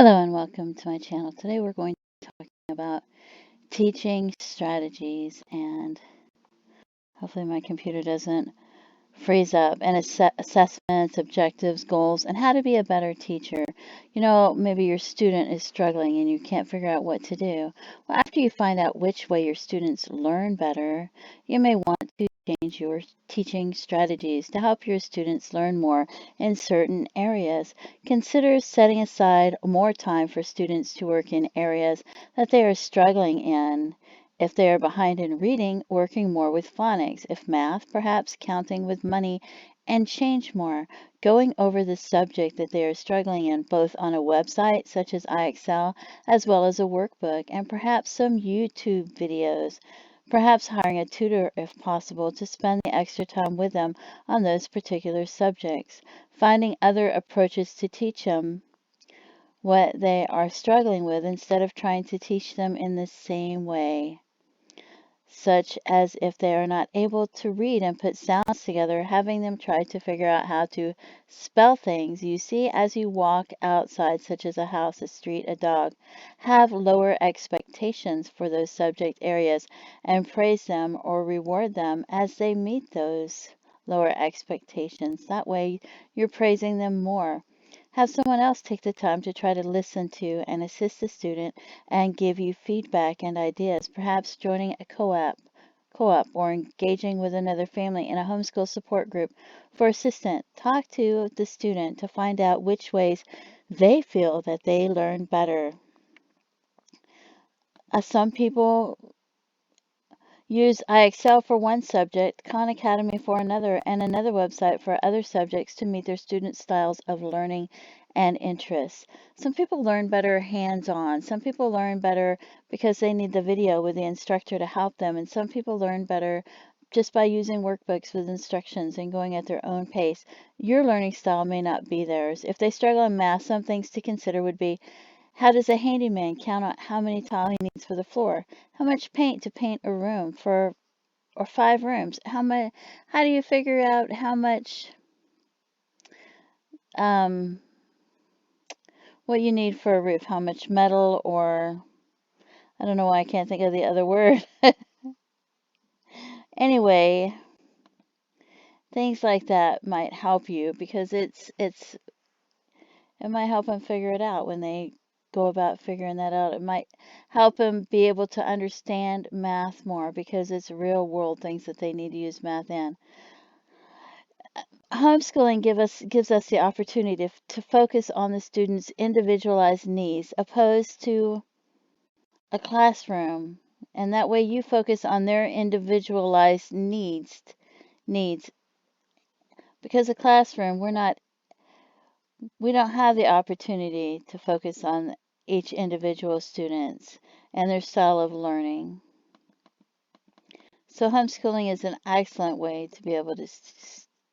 Hello and welcome to my channel. Today we're going to be talking about teaching strategies, and hopefully my computer doesn't freeze up, and assessments, objectives, goals, and how to be a better teacher. Maybe your student is struggling and you can't figure out what to do. Well, after you find out which way your students learn better, you may want to change your teaching strategies to help your students learn more in certain areas. Consider setting aside more time for students to work in areas that they are struggling in. If they are behind in reading, working more with phonics. If math, perhaps counting with money and change more. Going over the subject that they are struggling in, both on a website such as iExcel, as well as a workbook, and perhaps some YouTube videos. Perhaps hiring a tutor if possible to spend the extra time with them on those particular subjects. Finding other approaches to teach them what they are struggling with instead of trying to teach them in the same way, such as if they are not able to read and put sounds together, having them try to figure out how to spell things you see as you walk outside, such as a house, a street, a dog. Have lower expectations for those subject areas and praise them or reward them as they meet those lower expectations. That way, you're praising them more. Have someone else take the time to try to listen to and assist the student and give you feedback and ideas, perhaps joining a co-op or engaging with another family in a homeschool support group for assistance. Talk to the student to find out which ways they feel that they learn better. Some people use iExcel for one subject, Khan Academy for another, and another website for other subjects to meet their students' styles of learning and interests. Some people learn better hands-on. Some people learn better because they need the video with the instructor to help them. And some people learn better just by using workbooks with instructions and going at their own pace. Your learning style may not be theirs. If they struggle in math, some things to consider would be: how does a handyman count out how many tiles he needs for the floor? How much paint to paint a room for, or 5 rooms? How do you figure out how much um what you need for a roof? How much metal, or I don't know why I can't think of the other word. Anyway, things like that might help you because it might help them figure it out when they go about figuring that out. It might help them be able to understand math more because it's real world things that they need to use math in. Homeschooling gives us the opportunity to focus on the student's individualized needs opposed to a classroom. And that way you focus on their individualized needs. Because a classroom, we don't have the opportunity to focus on each individual students and their style of learning. So homeschooling is an excellent way to be able to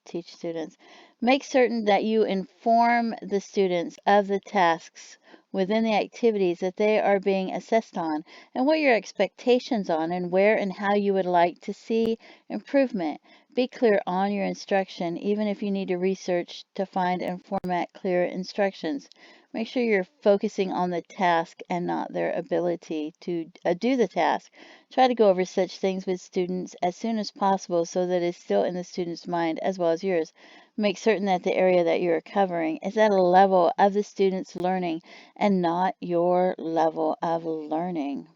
teach students. Make certain that you inform the students of the tasks within the activities that they are being assessed on and what your expectations on and where and how you would like to see improvement. Be clear on your instruction, even if you need to research to find and format clear instructions. Make sure you're focusing on the task and not their ability to do the task. Try to go over such things with students as soon as possible so that it's still in the student's mind as well as yours. Make certain that the area that you're covering is at a level of the student's learning and not your level of learning.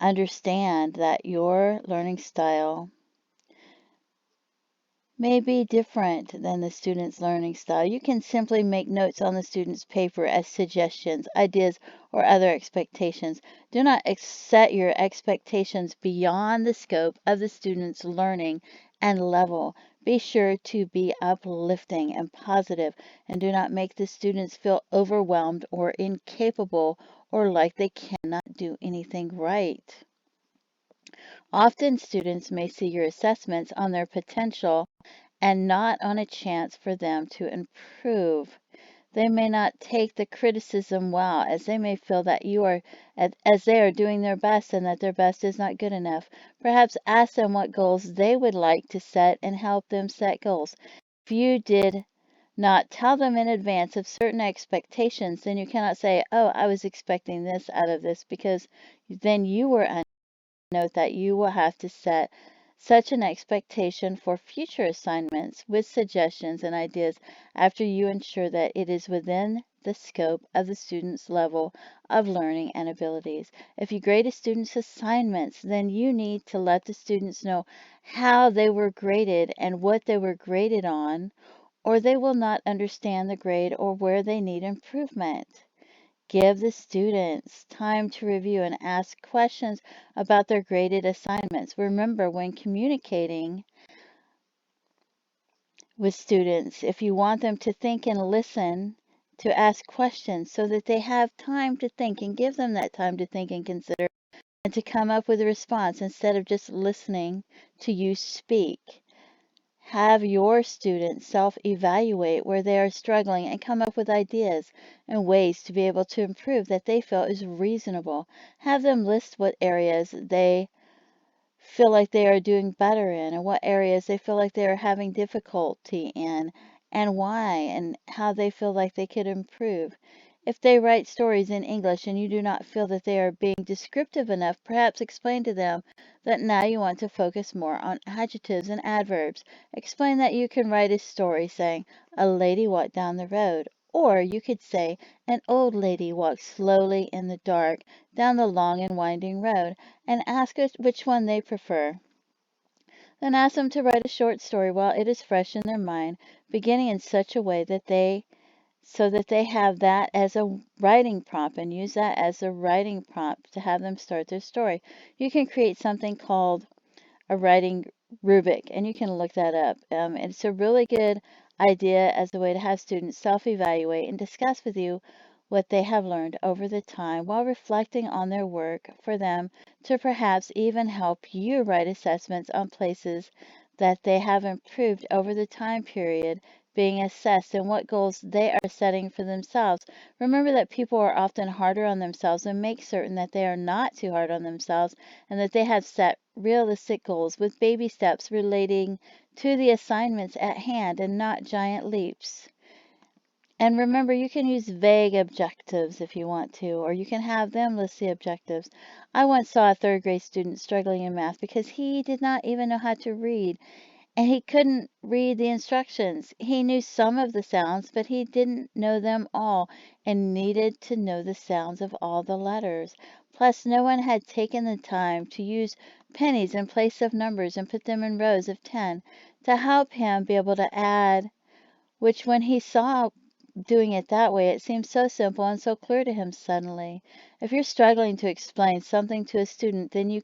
Understand that your learning style may be different than the student's learning style. You can simply make notes on the student's paper as suggestions, ideas, or other expectations. Do not set your expectations beyond the scope of the student's learning and level. Be sure to be uplifting and positive, and do not make the students feel overwhelmed or incapable or like they cannot do anything right. Often students may see your assessments on their potential and not on a chance for them to improve. They may not take the criticism well, as they may feel that as they are doing their best and that their best is not good enough. Perhaps ask them what goals they would like to set and help them set goals. If you did not tell them in advance of certain expectations, then you cannot say, oh, I was expecting this out of this, because then you were note that you will have to set such an expectation for future assignments with suggestions and ideas after you ensure that it is within the scope of the student's level of learning and abilities. If you grade a student's assignments, then you need to let the students know how they were graded and what they were graded on, or they will not understand the grade or where they need improvement. Give the students time to review and ask questions about their graded assignments. Remember, when communicating with students, if you want them to think and listen, to ask questions so that they have time to think, and give them that time to think and consider and to come up with a response instead of just listening to you speak. Have your students self-evaluate where they are struggling and come up with ideas and ways to be able to improve that they feel is reasonable. Have them list what areas they feel like they are doing better in and what areas they feel like they are having difficulty in and why and how they feel like they could improve. If they write stories in English and you do not feel that they are being descriptive enough, perhaps explain to them that now you want to focus more on adjectives and adverbs. Explain that you can write a story saying, a lady walked down the road. Or you could say, an old lady walked slowly in the dark down the long and winding road, and ask which one they prefer. Then ask them to write a short story while it is fresh in their mind, beginning in such a way that they have that as a writing prompt and use that as a writing prompt to have them start their story. You can create something called a writing rubric, and you can look that up. It's a really good idea as a way to have students self-evaluate and discuss with you what they have learned over the time while reflecting on their work for them to perhaps even help you write assessments on places that they have improved over the time period being assessed and what goals they are setting for themselves. Remember that people are often harder on themselves, and make certain that they are not too hard on themselves and that they have set realistic goals with baby steps relating to the assignments at hand and not giant leaps. And remember, you can use vague objectives if you want to, or you can have them list the objectives. I once saw a third grade student struggling in math because he did not even know how to read, and he couldn't read the instructions. He knew some of the sounds, but he didn't know them all and needed to know the sounds of all the letters. Plus, no one had taken the time to use pennies in place of numbers and put them in rows of 10 to help him be able to add, which when he saw doing it that way, it seemed so simple and so clear to him suddenly. If you're struggling to explain something to a student, then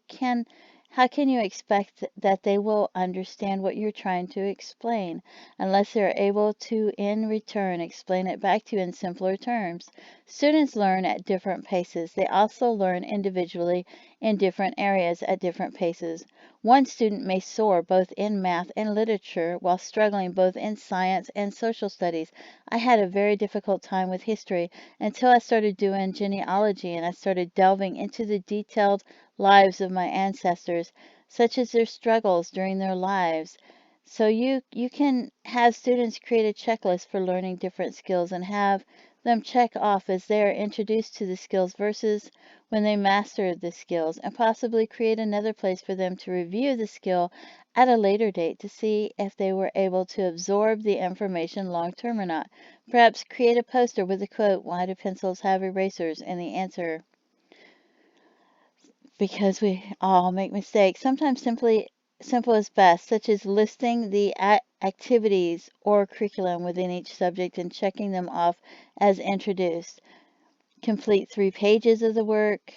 how can you expect that they will understand what you're trying to explain unless they're able to, in return, explain it back to you in simpler terms? Students learn at different paces. They also learn individually in different areas at different paces. One student may soar both in math and literature while struggling both in science and social studies. I had a very difficult time with history until I started doing genealogy and I started delving into the detailed lives of my ancestors, such as their struggles during their lives. So you can have students create a checklist for learning different skills and have them check off as they are introduced to the skills versus when they master the skills, and possibly create another place for them to review the skill at a later date to see if they were able to absorb the information long term or not. Perhaps create a poster with the quote, "Why do pencils have erasers?" and the answer, because we all make mistakes. Sometimes simple is best, such as listing the activities or curriculum within each subject and checking them off as introduced. Complete 3 pages of the work,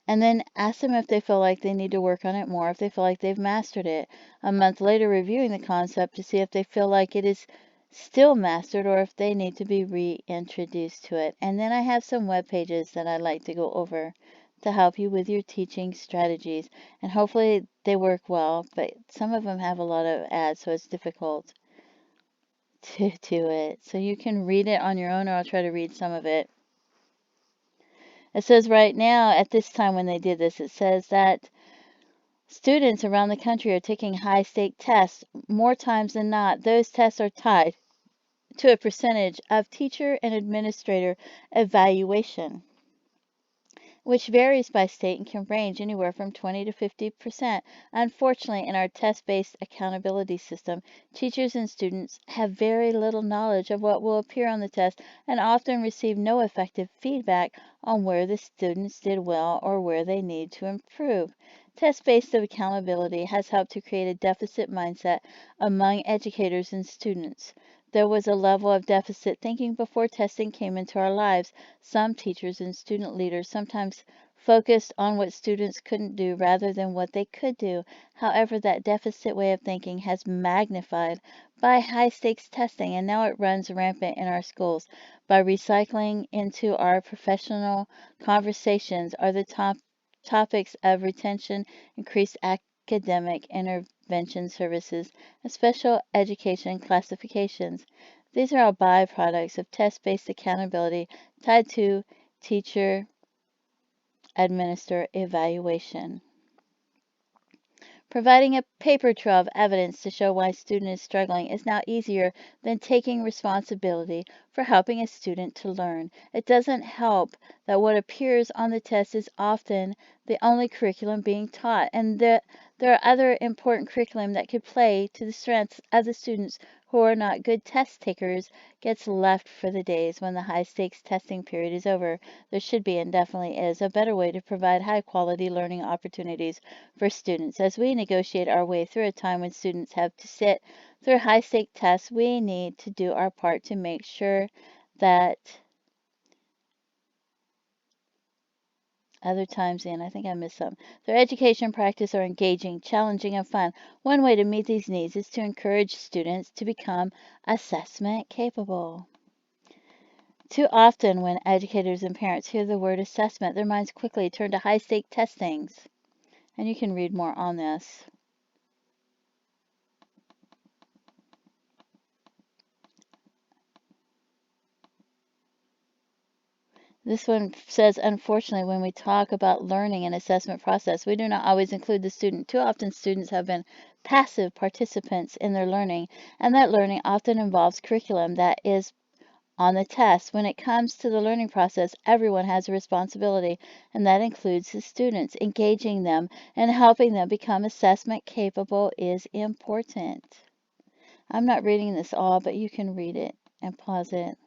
and then ask them if they feel like they need to work on it more, if they feel like they've mastered it. A month later, reviewing the concept to see if they feel like it is still mastered or if they need to be reintroduced to it. And then I have some web pages that I'd like to go over to help you with your teaching strategies. And hopefully they work well, but some of them have a lot of ads, so it's difficult to do it. So you can read it on your own, or I'll try to read some of it. It says right now, at this time when they did this, it says that students around the country are taking high-stake tests more times than not. Those tests are tied to a percentage of teacher and administrator evaluation, which varies by state and can range anywhere from 20 to 50%. Unfortunately, in our test-based accountability system, teachers and students have very little knowledge of what will appear on the test and often receive no effective feedback on where the students did well or where they need to improve. Test-based accountability has helped to create a deficit mindset among educators and students. There was a level of deficit thinking before testing came into our lives. Some teachers and student leaders sometimes focused on what students couldn't do rather than what they could do. However, that deficit way of thinking has magnified by high stakes testing, and now it runs rampant in our schools. By recycling into our professional conversations are the topics of retention, increased academic intervention services, and special education classifications. These are all byproducts of test-based accountability tied to teacher administer evaluation. Providing a paper trail of evidence to show why a student is struggling is now easier than taking responsibility for helping a student to learn. It doesn't help that what appears on the test is often the only curriculum being taught, and that there are other important curriculum that could play to the strengths of the students who are not good test takers gets left for the days when the high stakes testing period is over. There should be and definitely is a better way to provide high quality learning opportunities for students. As we negotiate our way through a time when students have to sit through high stake tests, we need to do our part to make sure that other times in, I think I missed some. Their education practice are engaging, challenging, and fun. One way to meet these needs is to encourage students to become assessment capable. Too often, when educators and parents hear the word assessment, their minds quickly turn to high stake testings. And you can read more on this. This one says, unfortunately, when we talk about learning and assessment process, we do not always include the student. Too often, students have been passive participants in their learning, and that learning often involves curriculum that is on the test. When it comes to the learning process, everyone has a responsibility, and that includes the students. Engaging them and helping them become assessment capable is important. I'm not reading this all, but you can read it and pause it.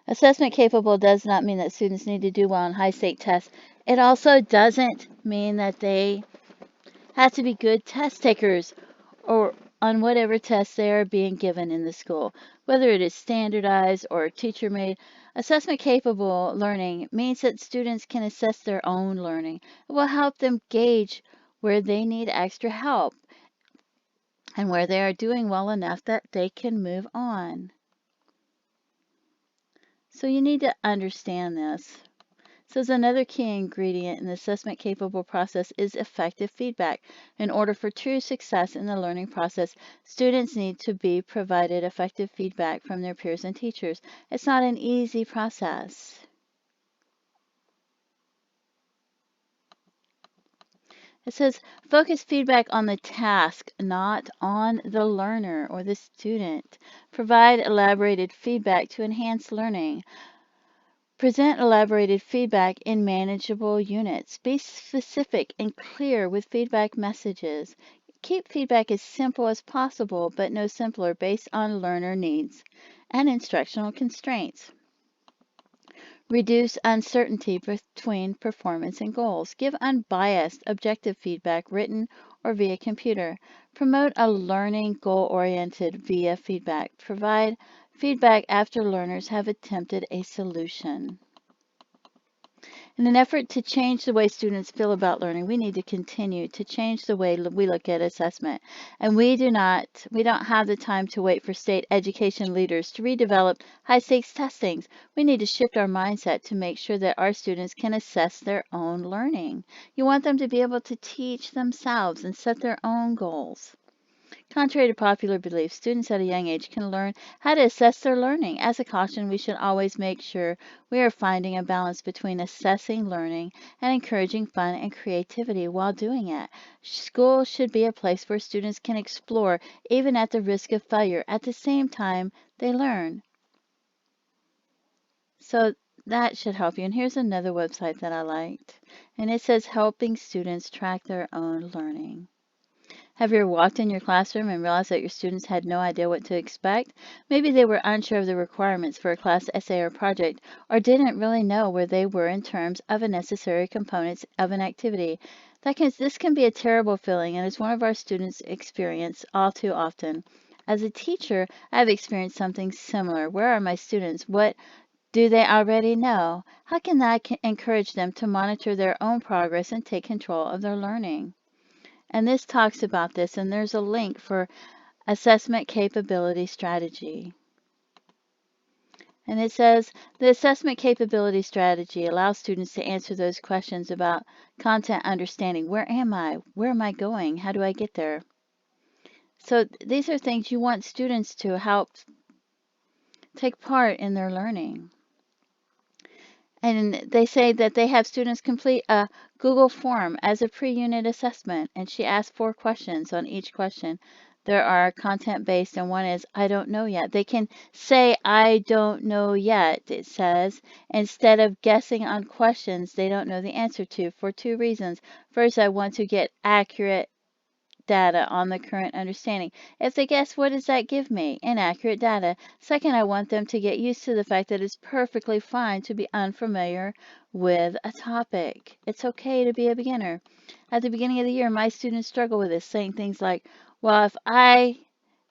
Assessment capable does not mean that students need to do well on high stake tests. It also doesn't mean that they have to be good test takers or on whatever tests they are being given in the school, whether it is standardized or teacher made. Assessment capable learning means that students can assess their own learning. It will help them gauge where they need extra help and where they are doing well enough that they can move on. So you need to understand this. Says another key ingredient in the assessment capable process is effective feedback. In order for true success in the learning process, students need to be provided effective feedback from their peers and teachers. It's not an easy process. It says focus feedback on the task, not on the learner or the student. Provide elaborated feedback to enhance learning. Present elaborated feedback in manageable units. Be specific and clear with feedback messages. Keep feedback as simple as possible, but no simpler, based on learner needs and instructional constraints. Reduce uncertainty between performance and goals. Give unbiased, objective feedback, written or via computer. Promote a learning goal-oriented via feedback. Provide feedback after learners have attempted a solution. In an effort to change the way students feel about learning, we need to continue to change the way we look at assessment. And we don't have the time to wait for state education leaders to redevelop high-stakes testings. We need to shift our mindset to make sure that our students can assess their own learning. You want them to be able to teach themselves and set their own goals. Contrary to popular belief, students at a young age can learn how to assess their learning. As a caution, we should always make sure we are finding a balance between assessing learning and encouraging fun and creativity while doing it. School should be a place where students can explore, even at the risk of failure. At the same time, they learn. So that should help you. And here's another website that I liked. And it says helping students track their own learning. Have you ever walked in your classroom and realized that your students had no idea what to expect? Maybe they were unsure of the requirements for a class essay or project, or didn't really know where they were in terms of the necessary components of an activity. This can be a terrible feeling, and it's one of our students experience all too often. As a teacher, I've experienced something similar. Where are my students? What do they already know? How can I encourage them to monitor their own progress and take control of their learning? And this talks about this, and there's a link for assessment capability strategy. And it says the assessment capability strategy allows students to answer those questions about content understanding. Where am I? Where am I going? How do I get there? So these are things you want students to help take part in their learning. And they say that they have students complete a Google form as a pre-unit assessment, and she asked 4 questions. On each question, there are content-based, and one is, I don't know yet. They can say, I don't know yet, it says, instead of guessing on questions they don't know the answer to, for 2 reasons. First, I want to get accurate data on the current understanding. If they guess, what does that give me? Inaccurate data. Second, I want them to get used to the fact that it's perfectly fine to be unfamiliar with a topic. It's okay to be a beginner. At the beginning of the year, my students struggle with this, saying things like, well, if I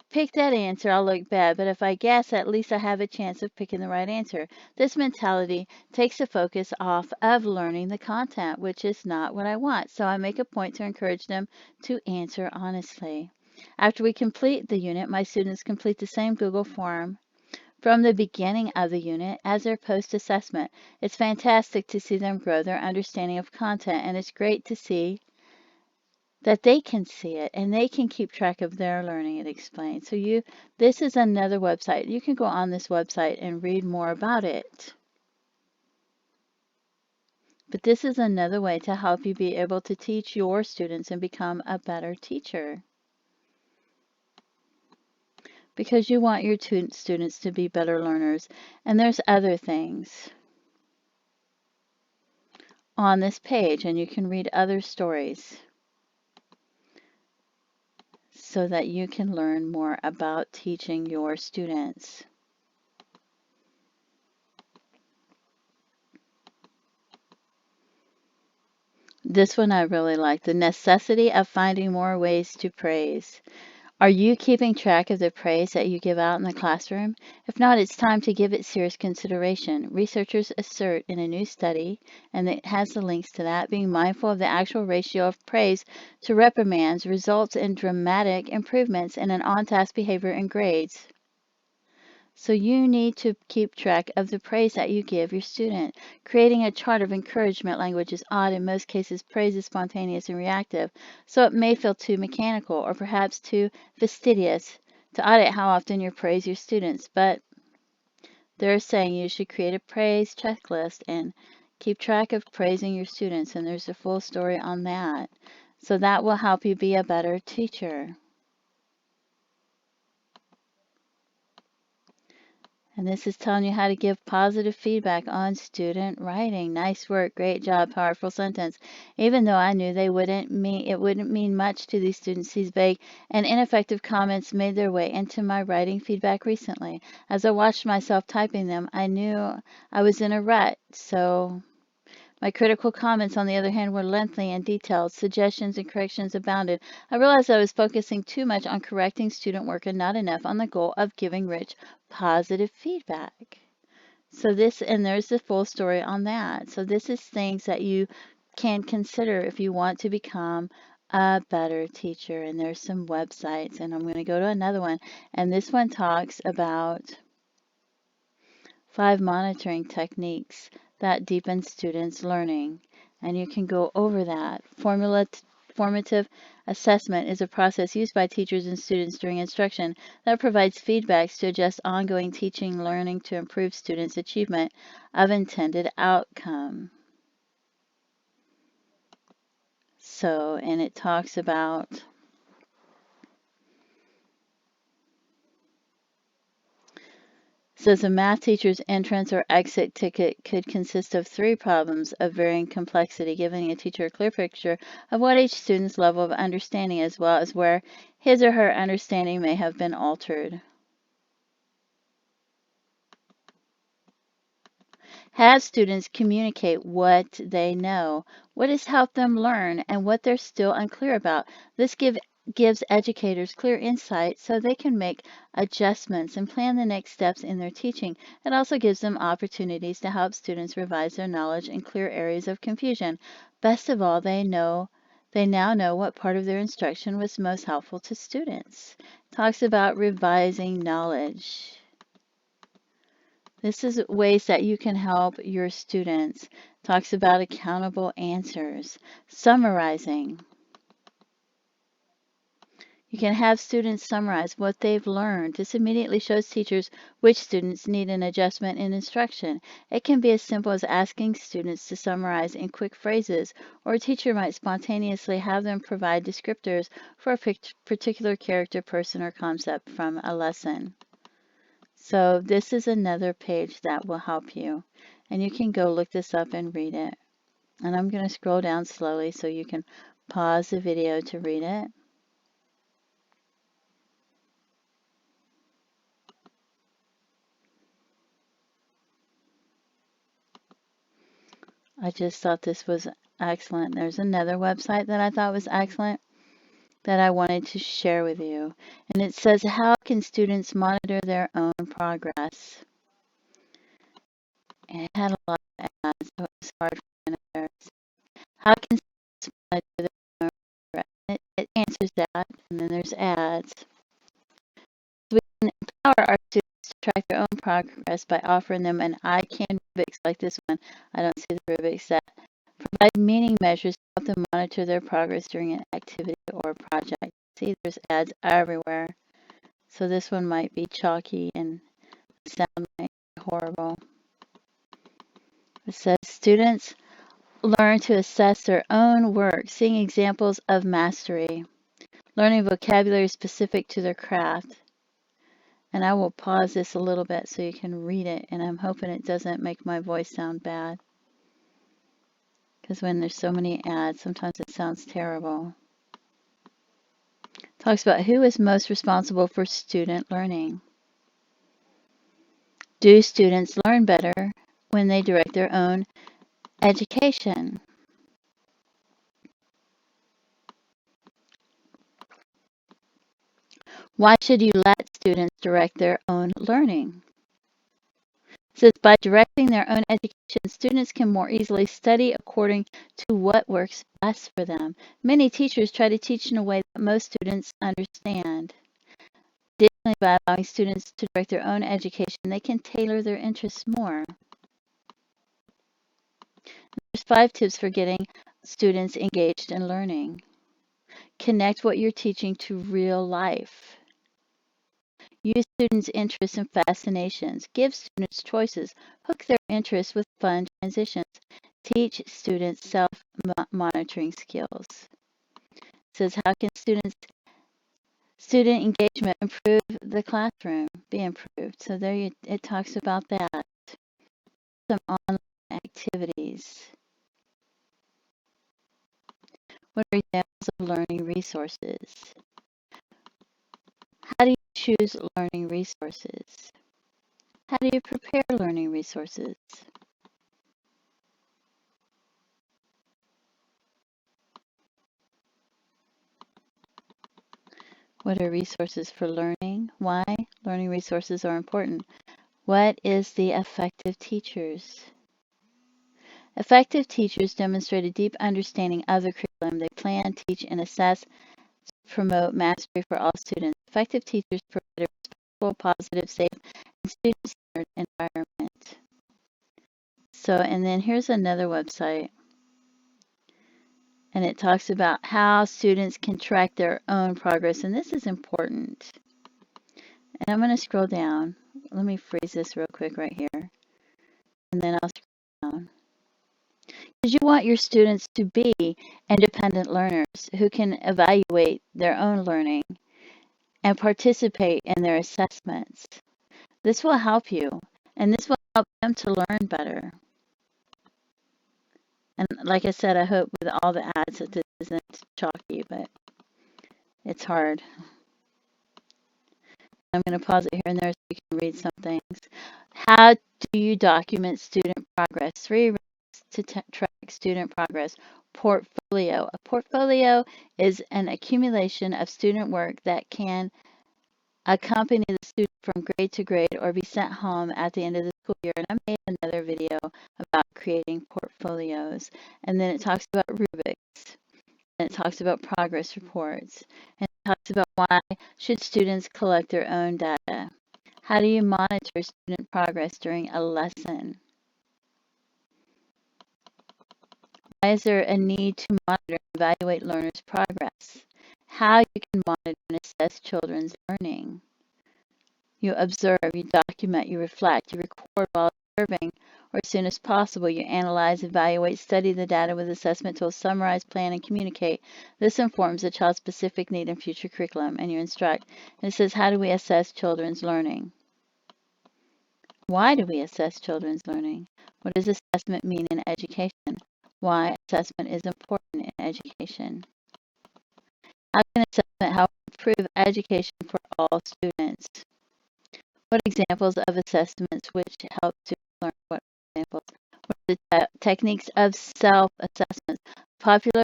pick that answer, I'll look bad, but if I guess, at least I have a chance of picking the right answer. This mentality takes the focus off of learning the content, which is not what I want. So I make a point to encourage them to answer honestly. After we complete the unit, my students complete the same Google form from the beginning of the unit as their post-assessment. It's fantastic to see them grow their understanding of content, and it's great to see that they can see it and they can keep track of their learning, it explains. So this is another website. You can go on this website and read more about it. But this is another way to help you be able to teach your students and become a better teacher. Because you want your students to be better learners. And there's other things on this page, and you can read other stories so that you can learn more about teaching your students. This one I really like, the necessity of finding more ways to praise. Are you keeping track of the praise that you give out in the classroom? If not, it's time to give it serious consideration. Researchers assert in a new study, and it has the links to that, being mindful of the actual ratio of praise to reprimands results in dramatic improvements in an on-task behavior and grades. So you need to keep track of the praise that you give your student. Creating a chart of encouragement language is odd. In most cases, praise is spontaneous and reactive, so it may feel too mechanical or perhaps too fastidious to audit how often you praise your students. But they're saying you should create a praise checklist and keep track of praising your students, and there's a full story on that. So that will help you be a better teacher. And this is telling you how to give positive feedback on student writing. Nice work, great job, powerful sentence. Even though I knew it wouldn't mean much to these students, these vague and ineffective comments made their way into my writing feedback recently. As I watched myself typing them, I knew I was in a rut, so my critical comments, on the other hand, were lengthy and detailed. Suggestions and corrections abounded. I realized I was focusing too much on correcting student work and not enough on the goal of giving rich, positive feedback. So there's the full story on that. So this is things that you can consider if you want to become a better teacher. And there's some websites, and I'm going to go to another one. And this one talks about 5 monitoring techniques that deepen students' learning. And you can go over that. Formative assessment is a process used by teachers and students during instruction that provides feedbacks to adjust ongoing teaching learning to improve students' achievement of intended outcome. So, and it talks about says a math teacher's entrance or exit ticket could consist of 3 problems of varying complexity, giving a teacher a clear picture of what each student's level of understanding as well as where his or her understanding may have been altered. Have students communicate what they know, what has helped them learn, and what they're still unclear about. This gives educators clear insight so they can make adjustments and plan the next steps in their teaching. It also gives them opportunities to help students revise their knowledge in clear areas of confusion. Best of all, they now know what part of their instruction was most helpful to students. Talks about revising knowledge. This is ways that you can help your students. Talks about accountable answers, summarizing. You can have students summarize what they've learned. This immediately shows teachers which students need an adjustment in instruction. It can be as simple as asking students to summarize in quick phrases, or a teacher might spontaneously have them provide descriptors for a particular character, person, or concept from a lesson. So this is another page that will help you. And you can go look this up and read it. And I'm going to scroll down slowly so you can pause the video to read it. I just thought this was excellent. There's another website that I thought was excellent that I wanted to share with you. And it says, how can students monitor their own progress? And it had a lot of ads, so it was hard for me to understand. How can students monitor their own progress? It answers that, and then there's ads. We can empower our students to track their own progress by offering them an I-CAN rubrics like this one. I don't see the rubrics that provide meaning measures to help them monitor their progress during an activity or project. See, there's ads everywhere. So this one might be chalky and sound might be horrible. It says students learn to assess their own work, seeing examples of mastery, learning vocabulary specific to their craft. And I will pause this a little bit so you can read it, and I'm hoping it doesn't make my voice sound bad. Because when there's so many ads, sometimes it sounds terrible. Talks about who is most responsible for student learning. Do students learn better when they direct their own education? Why should you let students direct their own learning? It says by directing their own education, students can more easily study according to what works best for them. Many teachers try to teach in a way that most students understand. Additionally, by allowing students to direct their own education, they can tailor their interests more. There's 5 tips for getting students engaged in learning. Connect what you're teaching to real life. Use students' interests and fascinations. Give students choices. Hook their interests with fun transitions. Teach students self-monitoring skills. It says, how can student engagement improve the classroom? Be improved. So there it talks about that. Some online activities. What are examples of learning resources? How do you choose learning resources? How do you prepare learning resources? What are resources for learning? Why learning resources are important? What is the effective teachers? Effective teachers demonstrate a deep understanding of the curriculum. They plan, teach, and assess to promote mastery for all students. Effective teachers provide a respectful, positive, safe, and student-centered environment. So, and then here's another website. And it talks about how students can track their own progress. And this is important. And I'm going to scroll down. Let me freeze this real quick right here. And then I'll scroll down. Because you want your students to be independent learners who can evaluate their own learning and participate in their assessments. This will help you, and this will help them to learn better. And like I said, I hope with all the ads that this isn't chalky, but it's hard. I'm going to pause it here and there so you can read some things. How do you document student progress? 3 ways to track student progress. Portfolio. A portfolio is an accumulation of student work that can accompany the student from grade to grade or be sent home at the end of the school year. And I made another video about creating portfolios. And then it talks about rubrics. And it talks about progress reports. And it talks about why should students collect their own data. How do you monitor student progress during a lesson? Why is there a need to monitor and evaluate learners' progress? How you can monitor and assess children's learning. You observe, you document, you reflect, you record while observing, or as soon as possible, you analyze, evaluate, study the data with assessment tools, summarize, plan, and communicate. This informs the child's specific need and future curriculum, and you instruct. And it says, how do we assess children's learning? Why do we assess children's learning? What does assessment mean in education? Why assessment is important in education? How can assessment help improve education for all students? What examples of assessments which help students learn? What examples? What are the techniques of self-assessment? Popular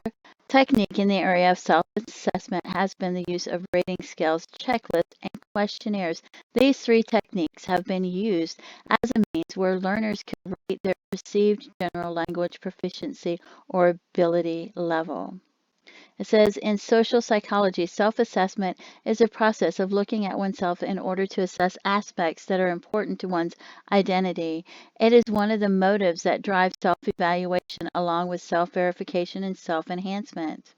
technique in the area of self-assessment has been the use of rating scales, checklists, and questionnaires. These 3 techniques have been used as a means where learners can rate their perceived general language proficiency or ability level. It says in social psychology, self-assessment is a process of looking at oneself in order to assess aspects that are important to one's identity. It is one of the motives that drives self-evaluation along with self-verification and self-enhancement.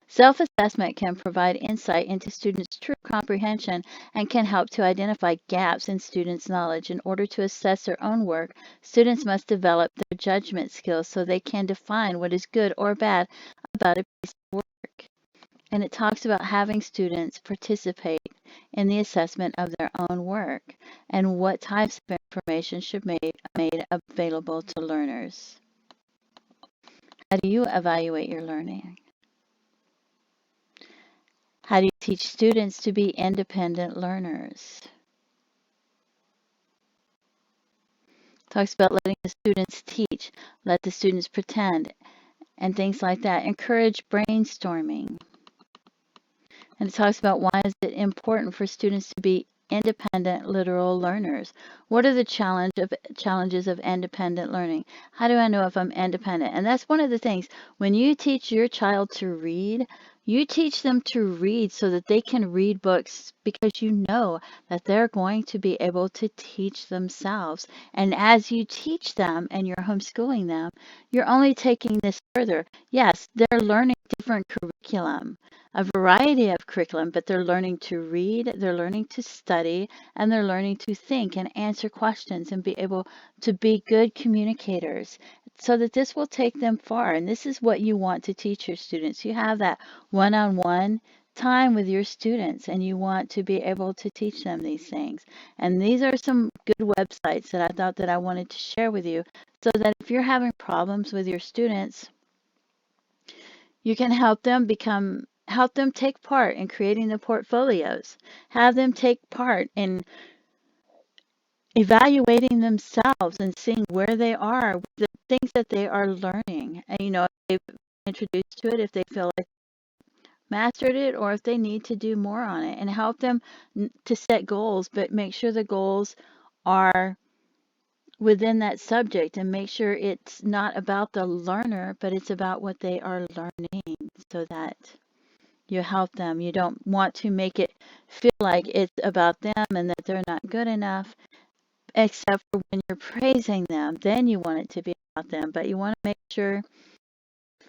Self-assessment can provide insight into students' true comprehension and can help to identify gaps in students' knowledge. In order to assess their own work, students must develop their judgment skills so they can define what is good or bad about a piece of work. And it talks about having students participate in the assessment of their own work and what types of information should be made available to learners. How do you evaluate your learning? How do you teach students to be independent learners? Talks about letting the students teach, let the students pretend, and things like that. Encourage brainstorming. And it talks about why is it important for students to be independent literal learners. What are the challenges of independent learning? How do I know if I'm independent? And that's one of the things. When you teach your child to read, you teach them to read so that they can read books because you know that they're going to be able to teach themselves. And as you teach them and you're homeschooling them, you're only taking this further. Yes, they're learning different curriculum, a variety of curriculum, but they're learning to read, they're learning to study, and they're learning to think and answer questions and be able to be good communicators so that this will take them far. And this is what you want to teach your students. You have that one-on-one time with your students and you want to be able to teach them these things. And these are some good websites that I thought that I wanted to share with you so that if you're having problems with your students, you can help them take part in creating the portfolios. Have them take part in evaluating themselves and seeing where they are with the things that they are learning. And if they've introduced to it, if they feel like mastered it, or if they need to do more on it, and help them to set goals, but make sure the goals are within that subject and make sure it's not about the learner, but it's about what they are learning so that you help them. You don't want to make it feel like it's about them and that they're not good enough, except for when you're praising them. Then you want it to be about them, but you want to make sure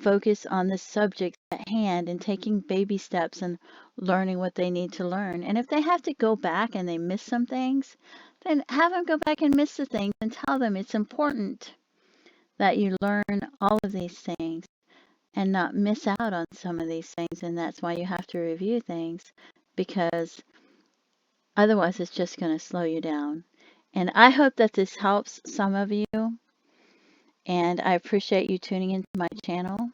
focus on the subject at hand and taking baby steps and learning what they need to learn. And if they have to go back and they miss some things, then have them go back and miss the things and tell them it's important that you learn all of these things and not miss out on some of these things. And that's why you have to review things, because otherwise it's just going to slow you down. And I hope that this helps some of you. And I appreciate you tuning into my channel.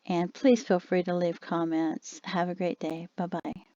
And please feel free to leave comments. Have a great day. Bye-bye.